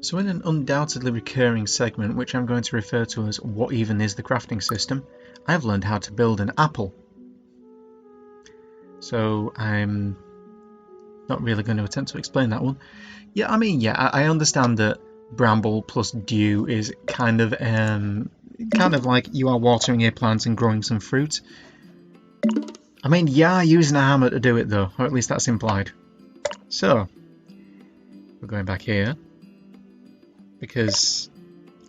So in an undoubtedly recurring segment, which I'm going to refer to as What Even Is the Crafting System, I've learned how to build an apple. So I'm not really going to attempt to explain that one. Yeah, I understand that bramble plus dew is kind of like you are watering a plant and growing some fruit. I mean, yeah, using a hammer to do it though, or at least that's implied. So, we're going back here, because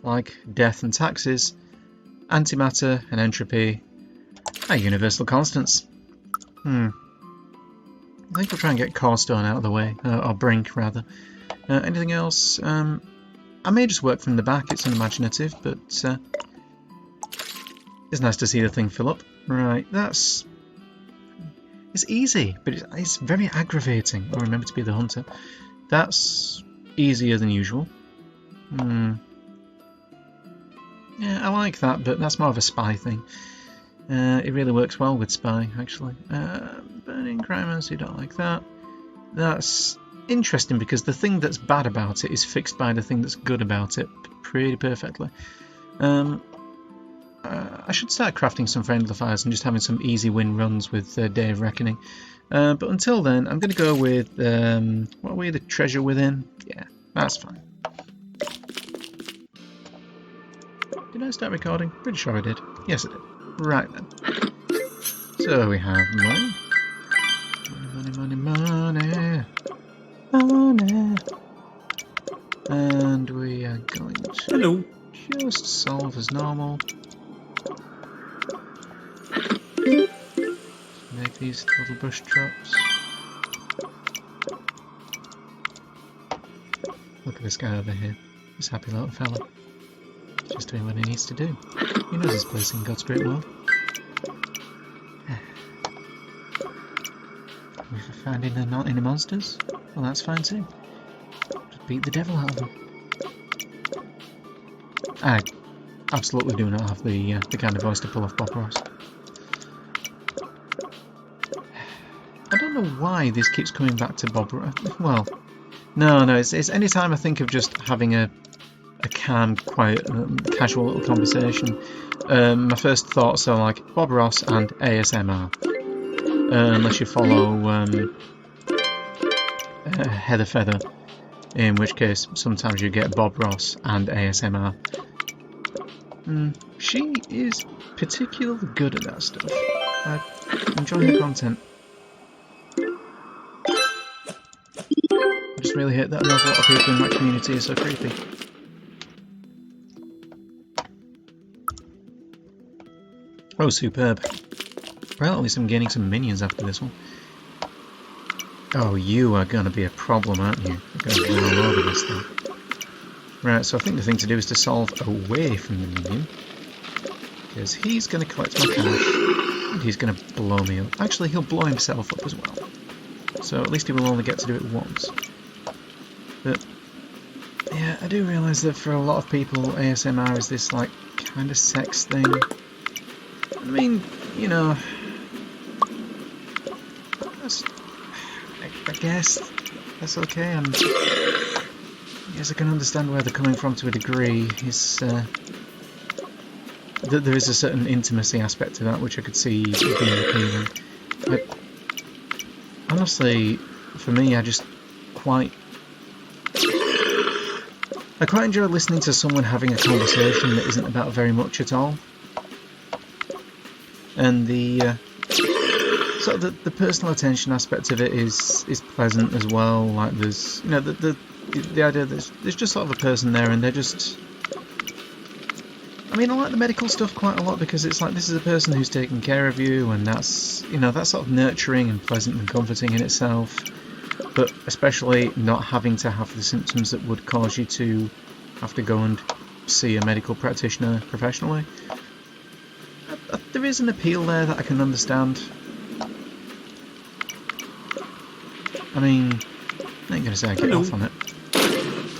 like death and taxes, antimatter and entropy are universal constants. I think we'll try and get Corestone out of the way, or Brink rather. Anything else? I may just work from the back, it's unimaginative, but it's nice to see the thing fill up. Right, it's easy, but it's very aggravating. Oh, remember to be the hunter. That's easier than usual. Yeah, I like that, but that's more of a spy thing. It really works well with spy, actually. Burning Crimers, you don't like that. That's interesting because the thing that's bad about it is fixed by the thing that's good about it pretty perfectly. I should start crafting some friendly fires and just having some easy win runs with Day of Reckoning. But until then, I'm going to go with, what are we, the Treasure Within? Yeah, that's fine. Did I start recording? Pretty sure I did. Yes, I did. Right then. So we have money. Money. And we are going to just solve as normal. Make these little bush traps. Look at this guy over here. This happy little fella. Just doing what he needs to do. He knows his place in God's great world. If we find any monsters, well, that's fine too. Just beat the devil out of them. I absolutely do not have the kind of voice to pull off Bob Ross. I don't know why this keeps coming back to Bob Ross. Well, no, it's any time I think of just having a calm, quiet, casual little conversation. My first thoughts are like Bob Ross and ASMR. Unless you follow Heather Feather, in which case sometimes you get Bob Ross and ASMR. She is particularly good at that stuff. I enjoy her content. I just really hate that an awful lot of people in that community are so creepy. Oh, superb. Well, at least I'm gaining some minions after this one. Oh, you are going to be a problem, aren't you? You're going to be all over this thing. Right, so I think the thing to do is to solve away from the minion. Because he's going to collect my cash, and he's going to blow me up. Actually, he'll blow himself up as well. So at least he will only get to do it once. But, yeah, I do realise that for a lot of people, ASMR is this, like, kind of sex thing. I mean, you know... I guess that's okay. Yes, I can understand where they're coming from to a degree. There is a certain intimacy aspect to that which I could see being appealing. But honestly, for me, I quite enjoy listening to someone having a conversation that isn't about very much at all. And the personal attention aspect of it is pleasant as well. Like there's, you know, the idea that there's just sort of a person there, and they're just. I mean, I like the medical stuff quite a lot because it's like this is a person who's taking care of you, and that's, you know, that's sort of nurturing and pleasant and comforting in itself. But especially not having to have the symptoms that would cause you to have to go and see a medical practitioner professionally. There is an appeal there that I can understand. I mean, I ain't gonna say I get off on it.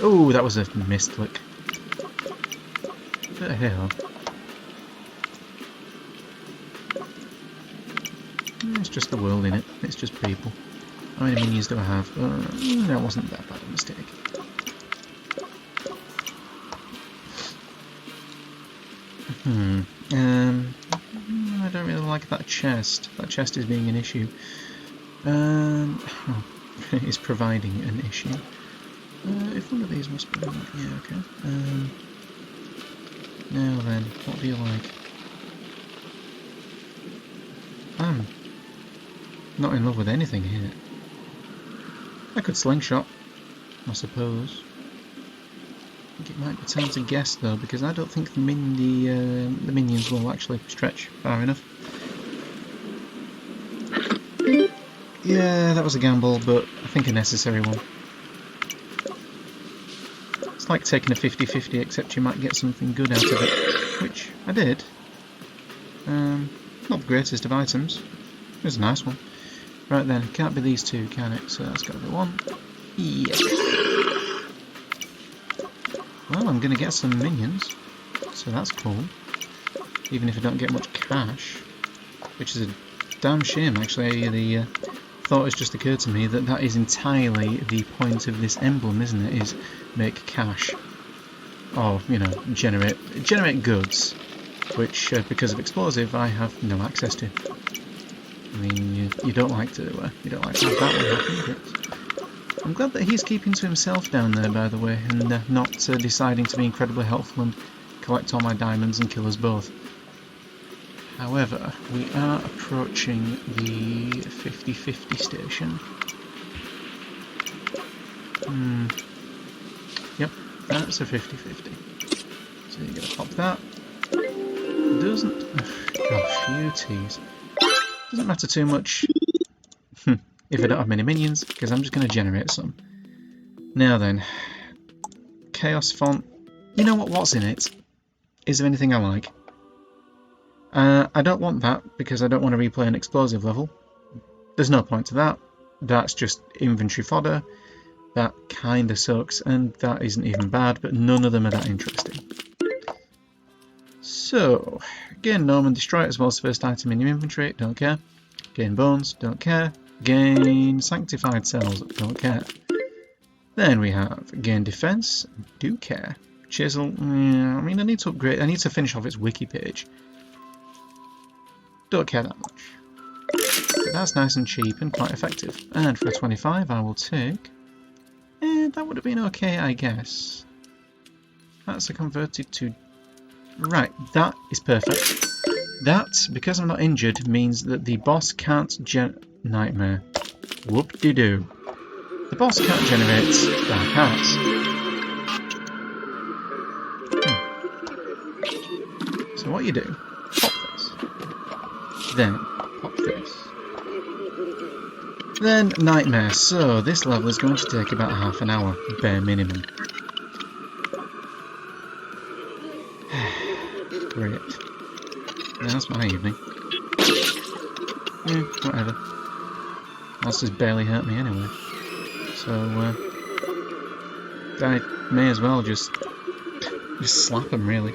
Oh, that was a missed click. But hey ho. It's just the world, innit? It's just people. How many minions do I have? That wasn't that bad a mistake. I don't really like that chest. That chest is being an issue. It's providing an issue. If one of these must be... yeah, okay. Now then, what do you like? I'm not in love with anything here. I could slingshot, I suppose. I think it might be time to guess though, because I don't think the minions will actually stretch far enough. Yeah, that was a gamble, but I think a necessary one. It's like taking a 50-50, except you might get something good out of it, which I did. Not the greatest of items. It was a nice one. Right then, it can't be these two, can it? So that's got to be one. Yeah. Well, I'm going to get some minions, so that's cool. Even if I don't get much cash, which is a damn shame actually. The thought has just occurred to me that that is entirely the point of this emblem, isn't it? Is make cash, or you know, generate goods, which because of explosive I have no access to. I mean, you don't like to have that one happen. But I'm glad that he's keeping to himself down there, by the way, and not deciding to be incredibly helpful and collect all my diamonds and kill us both. However, we are approaching the 50-50 station. Yep, that's a 50-50. So you're gonna pop that. Doesn't... gosh, you tease. Doesn't matter too much if I don't have many minions, because I'm just going to generate some. Now then, Chaos Font. You know what's in it? Is there anything I like? I don't want that, because I don't want to replay an explosive level. There's no point to that. That's just inventory fodder. That kinda sucks, and that isn't even bad, but none of them are that interesting. So, gain Gnome and Destroy it as well as first item in your inventory, don't care. Gain Bones, don't care. Gain Sanctified Cells, don't care. Then we have Gain Defense, do care. Chisel, yeah, I mean I need to upgrade, I need to finish off its wiki page. Don't care that much. But that's nice and cheap and quite effective. And for a 25 I will take... that would have been okay, I guess. That's a converted to... Right, that is perfect. That, because I'm not injured, means that the boss can't Nightmare. Whoop-de-doo. The boss can't generate dark hearts. So what you do, pop this. Then, pop this. Then, Nightmare. So, this level is going to take about half an hour, bare minimum. Great. That's my evening. Whatever. That's just barely hurt me anyway. So, I may as well just slap him, really.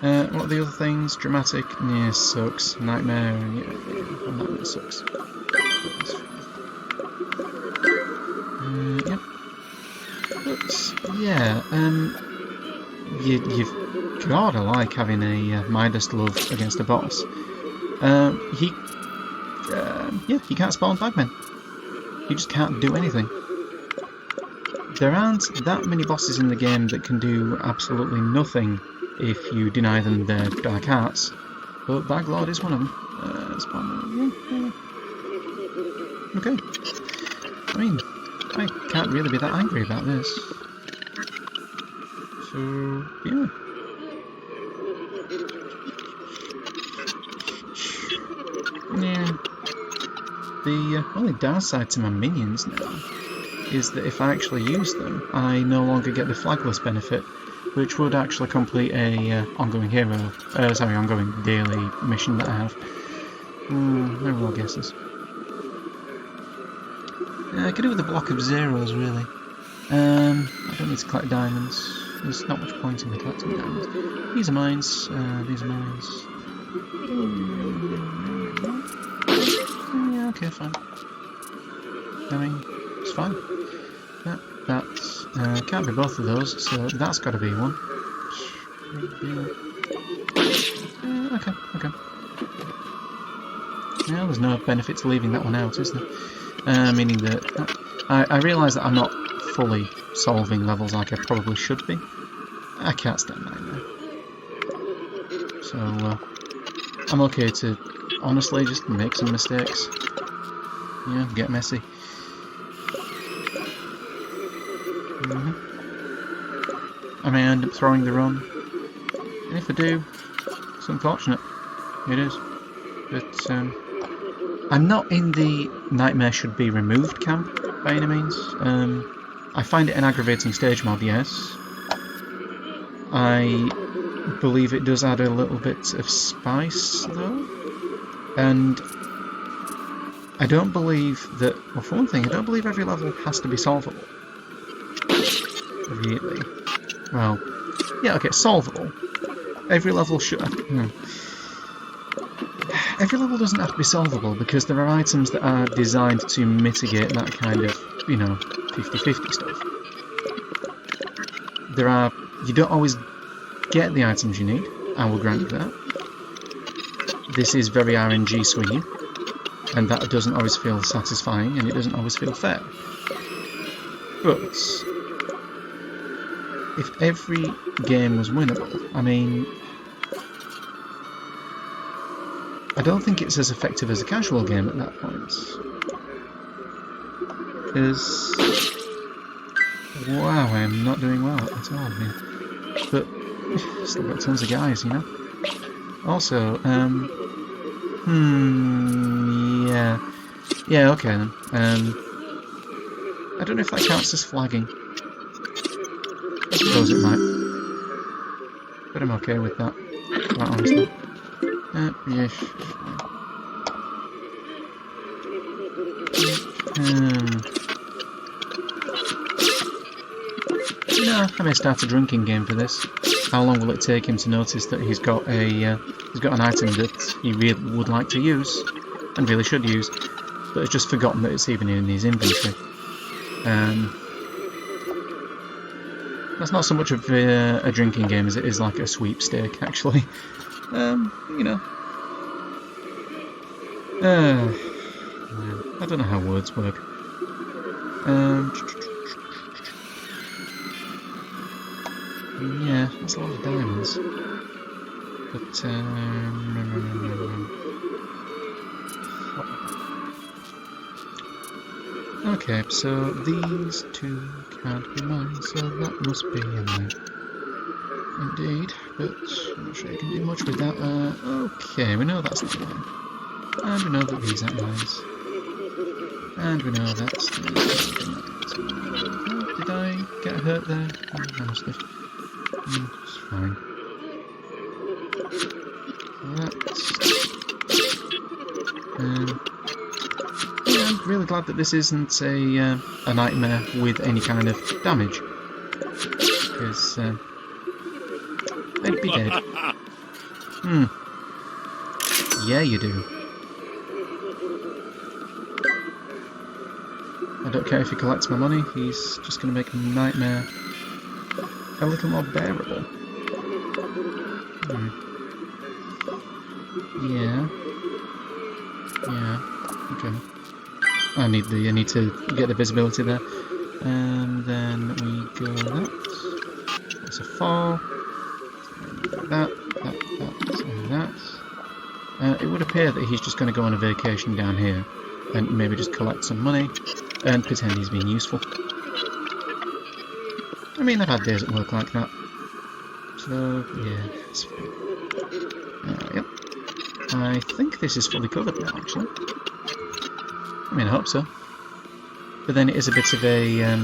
What are the other things? Dramatic? Yeah, sucks. Nightmare? Yeah, Nightmare sucks. Yep. But, yeah, you've gotta like having a Midas glove against a boss. He can't spawn bagmen. He just can't do anything. There aren't that many bosses in the game that can do absolutely nothing if you deny them their dark hearts, but Baglord is one of them. Okay. I mean, I can't really be that angry about this. So, yeah. Yeah. The only downside to my minions now is that if I actually use them, I no longer get the flagless benefit, which would actually complete a ongoing daily mission that I have. They're all guesses. I could do with a block of zeros, really. I don't need to collect diamonds. There's not much point in me collecting diamonds. These are mines. These are mines. Yeah, okay, fine. I mean, it's fine. That can't be both of those, so that's got to be one. Okay, okay. Yeah, there's no benefit to leaving that one out, is there? Meaning that I realise that I'm not fully solving levels like I probably should be. I can't stand nightmare. So I'm okay to honestly just make some mistakes. Yeah, get messy. I may end up throwing the run, and if I do, it's unfortunate. It is. But I'm not in the nightmare should be removed camp by any means. I find it an aggravating stage mod, yes. I believe it does add a little bit of spice, though. And I don't believe that, well, for one thing, I don't believe every level has to be solvable. Really. Well, yeah, okay, solvable. Every level should... Every level doesn't have to be solvable, because there are items that are designed to mitigate that kind of, you know, 50-50 stuff. There are... You don't always get the items you need, I will grant you that. This is very RNG swingy, and that doesn't always feel satisfying, and it doesn't always feel fair. But if every game was winnable, I mean, I don't think it's as effective as a casual game at that point. Because, wow, I am not doing well at all here. But, still got tons of guys, you know? Also, yeah. Yeah, okay then. I don't know if that counts as flagging. I suppose it might. But I'm okay with that, quite honestly. Yes. No, I may start a drinking game for this. How long will it take him to notice that he's got an item that he really would like to use, and really should use, but has just forgotten that it's even in his inventory? That's not so much of a drinking game as it is like a sweepstake, actually. You know. I don't know how words work. Yeah, that's a lot of diamonds. But, okay, so these two can't be mine, so that must be in there. Indeed, but I'm not sure you can do much with that. Okay, we know that's not mine. And we know that these aren't mine. And we know that's the did I get hurt there? I must have. It's fine. Yeah, I'm really glad that this isn't a nightmare with any kind of damage. Because, they'd be dead. Yeah, you do. I don't care if he collects my money, he's just going to make Nightmare a little more bearable. Yeah. Yeah. Okay. I need to get the visibility there. And then we go that. That's a 4. That, and that. It would appear that he's just going to go on a vacation down here and maybe just collect some money and pretend he's being useful. I mean, I've had days at work like that. So, yeah, it's fine. Yep. I think this is fully covered now, actually. I mean, I hope so. But then it is a bit of a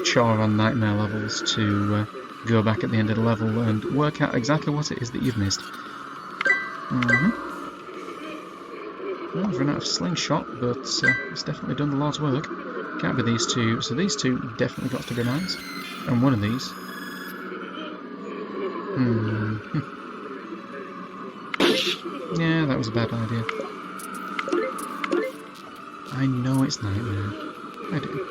chore on nightmare levels to go back at the end of the level and work out exactly what it is that you've missed. Well, I've run out of slingshot, but it's definitely done the Lord's work. Can't be these two, so these two definitely got to be mine. And one of these. Yeah, that was a bad idea. I know it's Nightmare. I do.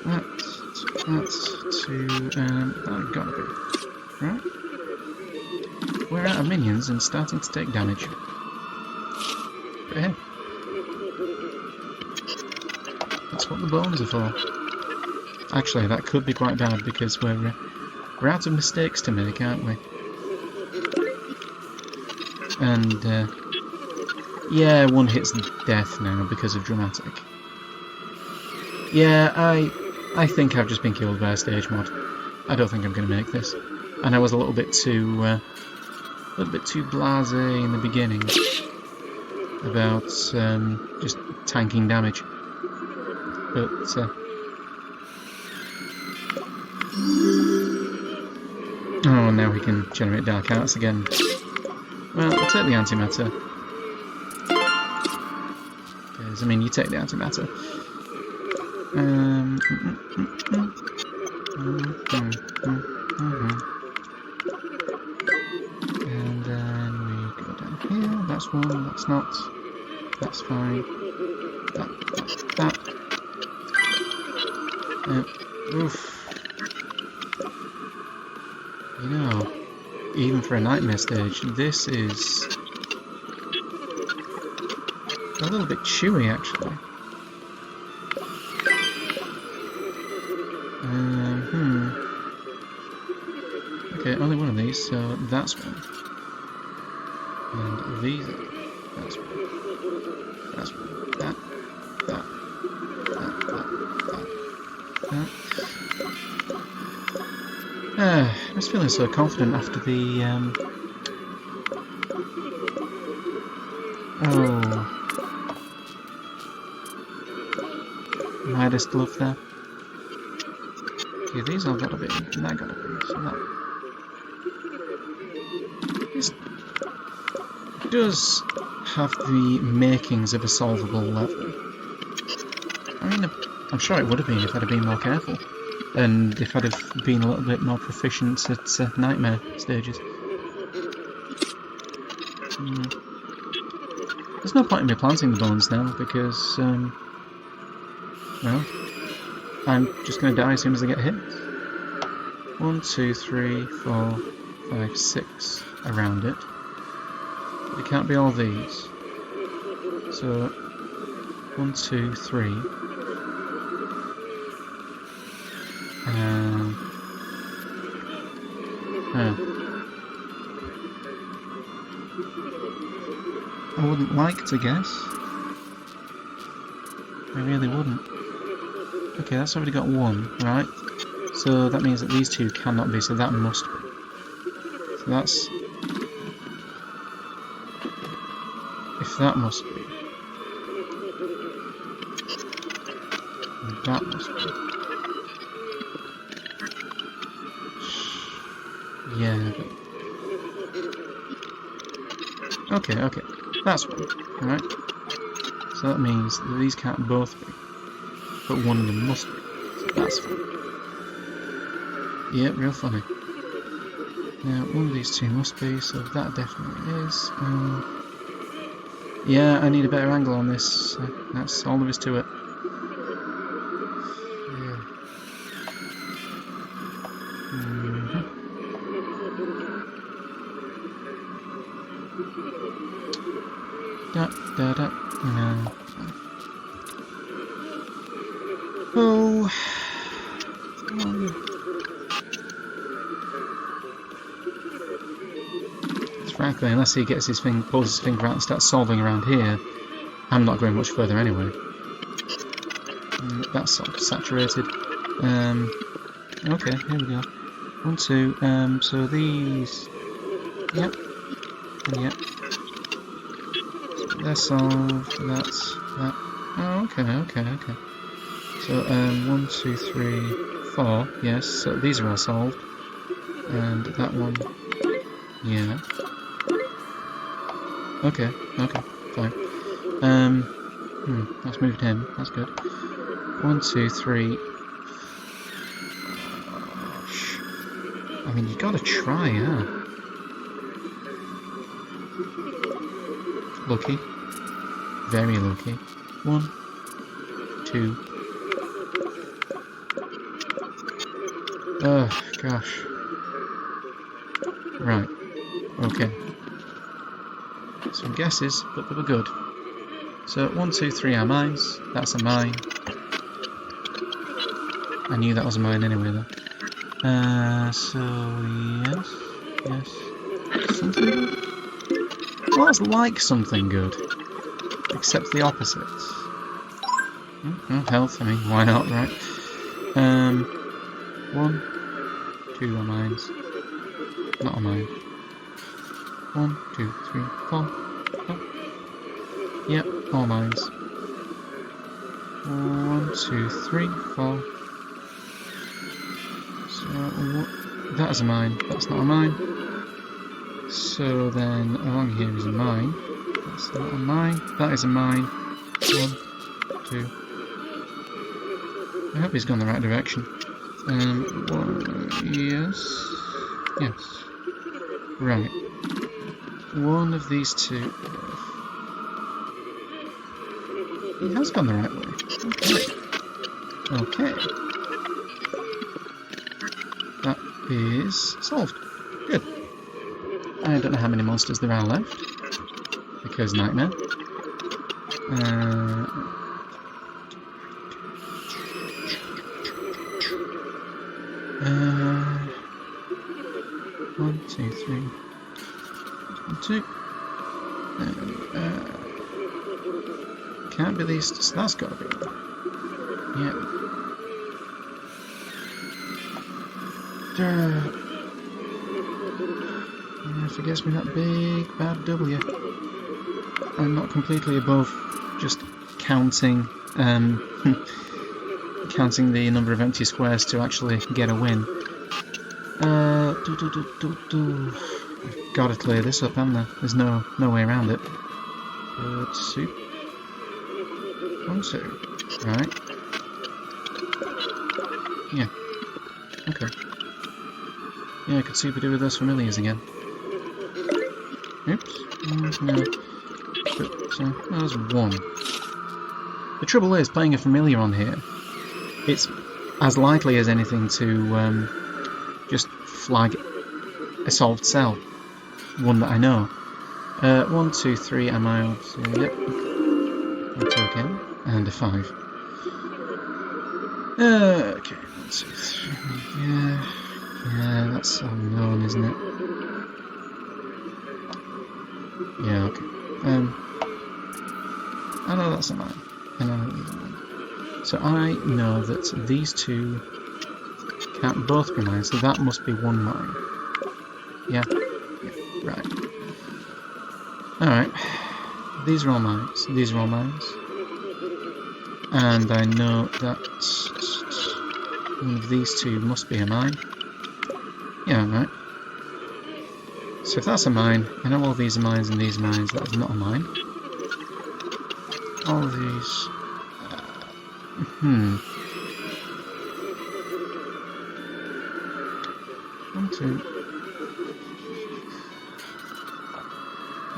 That's two, that gotta be. Right? we're out of minions and starting to take damage. Go ahead. That's what the bones are for. Actually, that could be quite bad because we're out of mistakes to make, aren't we? And yeah, one hits death now because of dramatic. Yeah, I think I've just been killed by a stage mod. I don't think I'm going to make this. And I was a little bit too blasé in the beginning about just tanking damage. But oh, now we can generate dark arts again. Well, I'll take the antimatter. Because, I mean, you take the antimatter. And then we go down here. That's one, that's not. That's fine. That. Oof. You know, even for a nightmare stage, this is a little bit chewy, actually. Okay, only one of these, so that's one. And these are... that's one. That's one. That. I was feeling so confident after the... oh... Midas glove there. Okay, these all gotta be, and that gotta be, so that... This does have the makings of a solvable level. I mean, I'm sure it would have been if I'd have been more careful. And if I'd have been a little bit more proficient at nightmare stages. There's no point in me planting the bones now, because, well, I'm just going to die as soon as I get hit. 1, 2, 3, 4, 5, 6 around it. But it can't be all these. So, 1, 2, 3. I wouldn't like to guess. I really wouldn't. Okay, that's already got one, right? So that means that these two cannot be, so that must be. So that's... if that must be. That must be. Yeah, but... okay. That's one, right? So that means that these can't both be. But one of them must be. So that's fun. Yeah, real funny. Now, one of these two must be, so that definitely is. Yeah, I need a better angle on this. That's all there is to it. Yeah. No. Oh. Frankly, unless he gets his thing, pulls his finger out and starts solving around here, I'm not going much further anyway. That's sort of saturated. Okay, here we go. 1, 2. So these. Yep. And yep. They're solved. That's that. Oh, okay. So 1, 2, 3, 4. Yes. So these are all solved. And that one. Yeah. Okay, fine. That's moved him. That's good. 1, 2, 3. I mean, you gotta try, huh? Lucky. Very lucky. 1, 2. Oh, gosh. Right. Okay. Some guesses, but they were good. So 1, 2, 3 are mines. That's a mine. I knew that was a mine anyway, though. So yes. Something good? Well, that's like something good. Except the opposites. Well, health, I mean, why not, right? 1, 2 are mines. Not a mine. 1, 2, 3, 4. Oh. Yep, all mines. 1, 2, 3, 4. So, that is a mine. That's not a mine. So then, along here is a mine. That's not a mine. That is a mine. 1, 2. I hope he's gone the right direction. Yes. Yes. Right. One of these two. He has gone the right way. Okay. That is solved. Good. I don't know how many monsters there are left. Because nightmare. 1, 2, 3. 1, 2. Can't be these. So that's got to be one. Yeah. If it gets me that big bad W, I'm not completely above just counting counting the number of empty squares to actually get a win. I've got to clear this up, haven't I? There's no way around it. Good soup. 1, 2. Right. Yeah. Okay. Yeah, I could super do with those familiars again. Oops. No. But, that was 1. The trouble is, playing a familiar on here, it's as likely as anything to just flag a solved cell. One that I know. 1, 2, 3, am I on to... Yep. 1, 2 again. And a 5. Okay, 1, 2, 3. Yeah, that's unknown, isn't it? Yeah, okay. I know that's a mine. I know that these are mine. So I know that these two can't both be mine, so that must be one mine. Yeah? Yeah, right. Alright. These are all mines. These are all mines. And I know that one of these two must be a mine. Yeah, right. So if that's a mine, I know all these are mines and these are mines, that is not a mine. All of these... 1, 2...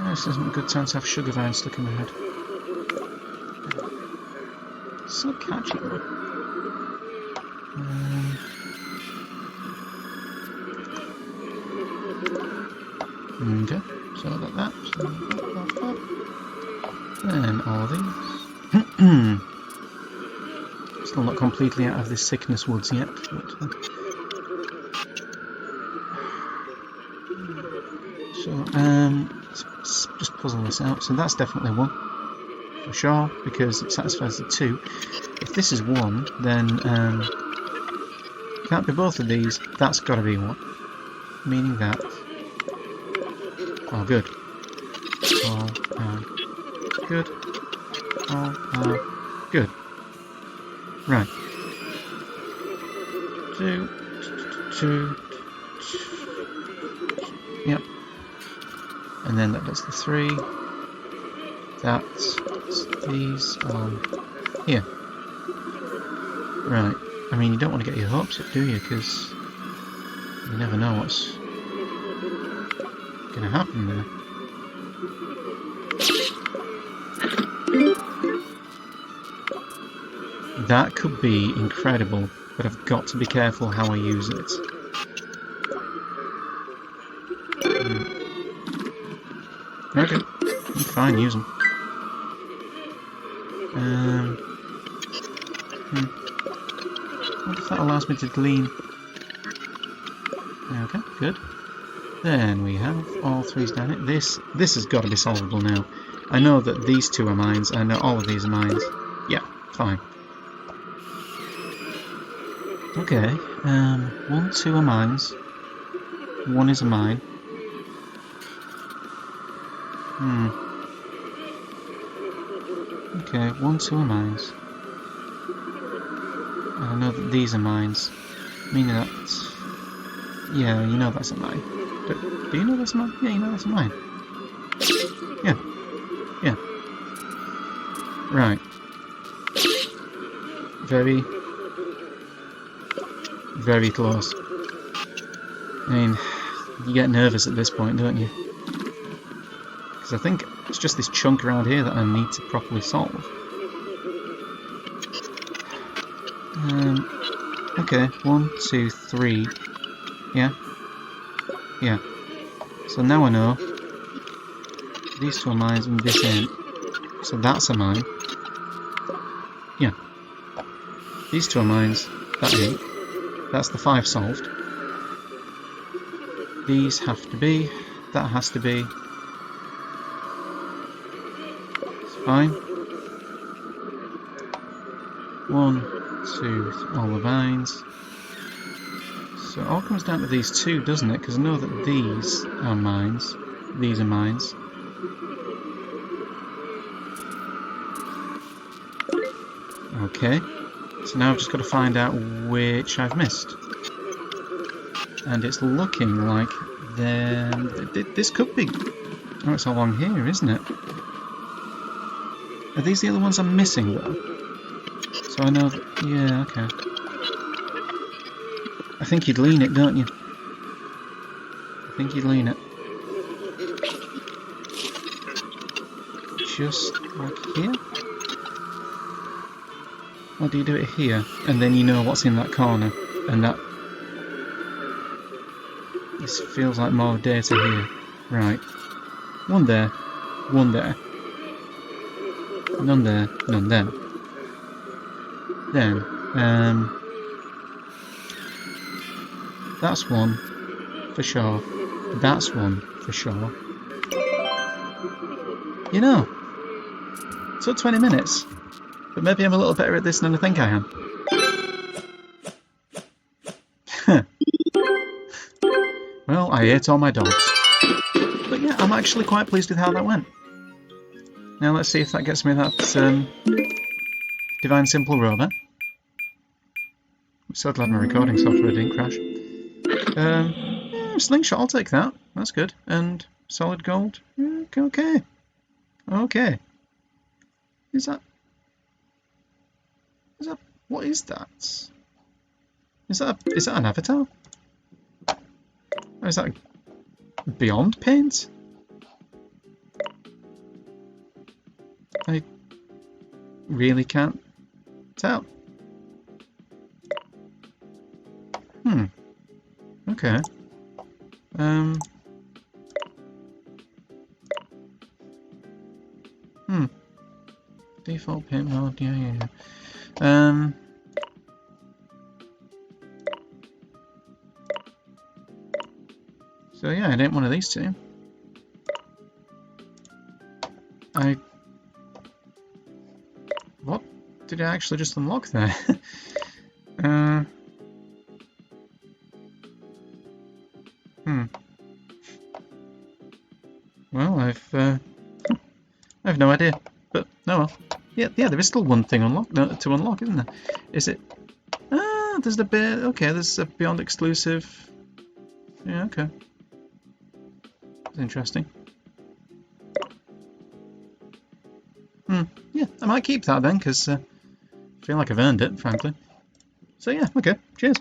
This isn't a good time to have sugar vine stuck in my head. So catchy though. Okay, so I got that. So that. Then all these. Still not completely out of this sickness woods yet. But, so let's just puzzle this out. So that's definitely 1 for sure because it satisfies the 2. If this is 1, then can't be both of these. That's got to be 1, meaning that. Oh, good. All are good. All are good. Right. 2. Yep. And then that does the 3. That's these on here. Right. I mean, you don't want to get your hopes up, do you? Because you never know what's going to happen there. That could be incredible, but I've got to be careful how I use it. Okay. Fine, use them. What if that allows me to glean? Okay, good. Then we have all threes down it. This has got to be solvable now. I know that these two are mines. I know all of these are mines. Yeah, fine. Okay. 1, 2 are mines. 1 is a mine. Okay, 1, 2 are mines. I know that these are mines. Meaning that... Yeah, you know that's a mine. Do you know that's a mine? Yeah, you know that's a mine. Yeah. Yeah. Right. Very... very close. I mean, you get nervous at this point, don't you? Because I think it's just this chunk around here that I need to properly solve. Okay, 1, 2, 3. Yeah? Yeah. So now I know these two are mines and this ain't. So that's a mine. Yeah. These two are mines. That ain't. That's the 5 solved. These have to be. That has to be. It's fine. 1, 2, all the mines. So it all comes down to these two, doesn't it? Because I know that these are mines. These are mines. Okay. So now I've just got to find out which I've missed. And it's looking like this could be... Oh, it's along here, isn't it? Are these the other ones I'm missing, though? So I know that... Yeah, okay. I think you'd lean it, don't you? I think you'd lean it. Just like here? Or do you do it here? And then you know what's in that corner. And that... This feels like more data here. Right. 1 there. 1 there. None there. None there. Then, that's 1 for sure. That's 1 for sure. You know, it took 20 minutes, but maybe I'm a little better at this than I think I am. Well, I ate all my dogs. But yeah, I'm actually quite pleased with how that went. Now let's see if that gets me that Divine Simple Rover. I'm so glad my recording software didn't crash. Slingshot, I'll take that. That's good. And solid gold. Okay. Okay. Is that... What is that? Is that an avatar? Or is that Beyond paint? I really can't tell. Okay. Default paint mode, yeah. So yeah, I didn't one of these two. What did I actually just unlock there? Well, I have no idea, but no well. Yeah, there is still one thing to unlock, isn't there? Is it? Ah, there's the bit. Okay, there's a Beyond exclusive. Yeah, okay. That's interesting. Yeah, I might keep that then, because I feel like I've earned it, frankly. So yeah, okay, cheers.